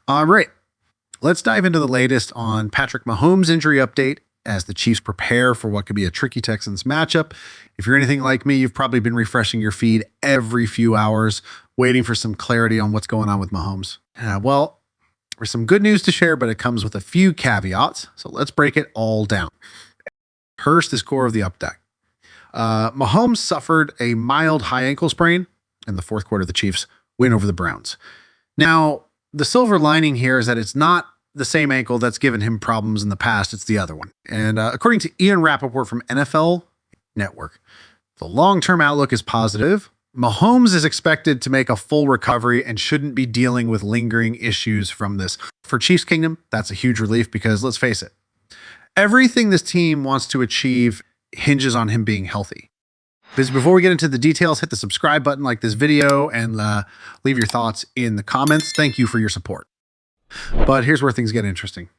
All right, let's dive into the latest on Patrick Mahomes' injury update as the Chiefs prepare for what could be a tricky Texans matchup. If you're anything like me, you've probably been refreshing your feed every few hours, waiting for some clarity on what's going on with Mahomes. Well, there's some good news to share, but it comes with a few caveats. So let's break it all down. First is core of the update. Mahomes suffered a mild high ankle sprain in the fourth quarter of the Chiefs' win over the Browns. Now, the silver lining here is that it's not the same ankle that's given him problems in the past. It's the other one. And according to Ian Rappaport from NFL Network, the long-term outlook is positive. Mahomes is expected to make a full recovery and shouldn't be dealing with lingering issues from this. For Chiefs Kingdom, that's a huge relief because let's face it, everything this team wants to achieve hinges on him being healthy. Before we get into the details, hit the subscribe button, like this video, and leave your thoughts in the comments. Thank you for your support. But here's where things get interesting.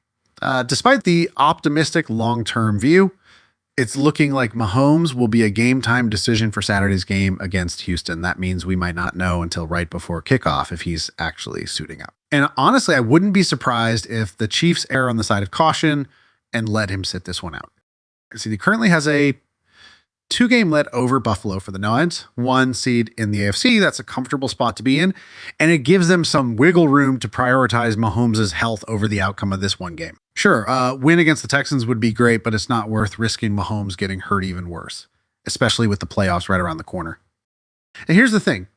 Despite the optimistic long-term view, it's looking like Mahomes will be a game-time decision for Saturday's game against Houston. That means we might not know until right before kickoff if he's actually suiting up. And honestly, I wouldn't be surprised if the Chiefs err on the side of caution and let him sit this one out. See, he currently has a 2-game lead over Buffalo for the Nods, 1 seed in the AFC. That's a comfortable spot to be in, and it gives them some wiggle room to prioritize Mahomes' health over the outcome of this one game. Sure, win against the Texans would be great, but it's not worth risking Mahomes getting hurt even worse, especially with the playoffs right around the corner. And here's the thing.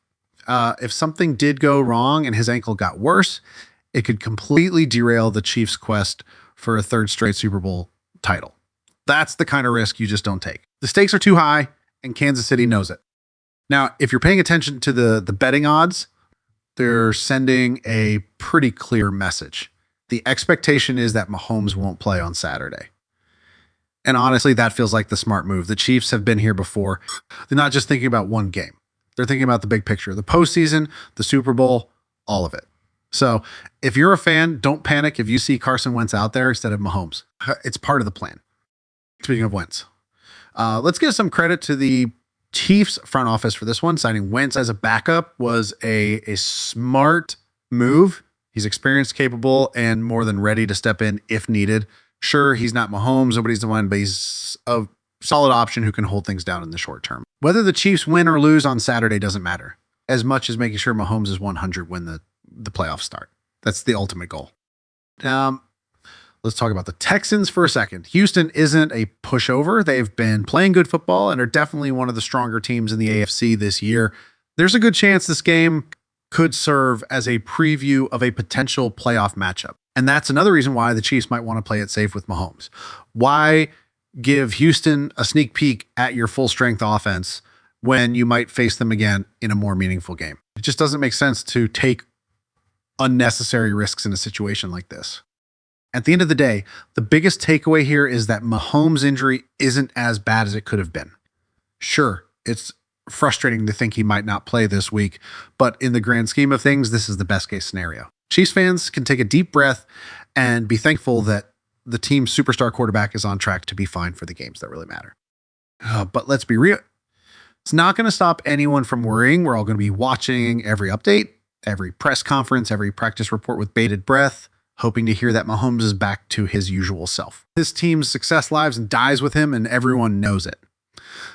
If something did go wrong and his ankle got worse, it could completely derail the Chiefs' quest for a third straight Super Bowl title. That's the kind of risk you just don't take. The stakes are too high, and Kansas City knows it. Now, if you're paying attention to the betting odds, they're sending a pretty clear message. The expectation is that Mahomes won't play on Saturday. And honestly, that feels like the smart move. The Chiefs have been here before. They're not just thinking about one game. They're thinking about the big picture, the postseason, the Super Bowl, all of it. So if you're a fan, don't panic if you see Carson Wentz out there instead of Mahomes. It's part of the plan. Speaking of Wentz, let's give some credit to the Chiefs front office for this one. Signing Wentz as a backup was a smart move. He's experienced, capable, and more than ready to step in if needed. Sure, he's not Mahomes, nobody's the one, but he's a solid option who can hold things down in the short term. Whether the Chiefs win or lose on Saturday doesn't matter, as much as making sure Mahomes is 100 when the playoffs start. That's the ultimate goal. Let's talk about the Texans for a second. Houston isn't a pushover. They've been playing good football and are definitely one of the stronger teams in the AFC this year. There's a good chance this game could serve as a preview of a potential playoff matchup. And that's another reason why the Chiefs might want to play it safe with Mahomes. Why give Houston a sneak peek at your full strength offense when you might face them again in a more meaningful game? It just doesn't make sense to take unnecessary risks in a situation like this. At the end of the day, the biggest takeaway here is that Mahomes' injury isn't as bad as it could have been. Sure, it's frustrating to think he might not play this week, but in the grand scheme of things, this is the best case scenario. Chiefs fans can take a deep breath and be thankful that the team's superstar quarterback is on track to be fine for the games that really matter. But let's be real. It's not going to stop anyone from worrying. We're all going to be watching every update, every press conference, every practice report with bated breath, hoping to hear that Mahomes is back to his usual self. This team's success lives and dies with him, and everyone knows it.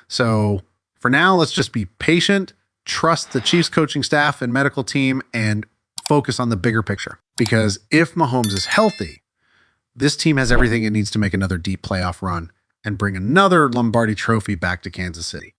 So for now, let's just be patient, trust the Chiefs coaching staff and medical team, and focus on the bigger picture. Because if Mahomes is healthy, this team has everything it needs to make another deep playoff run and bring another Lombardi trophy back to Kansas City.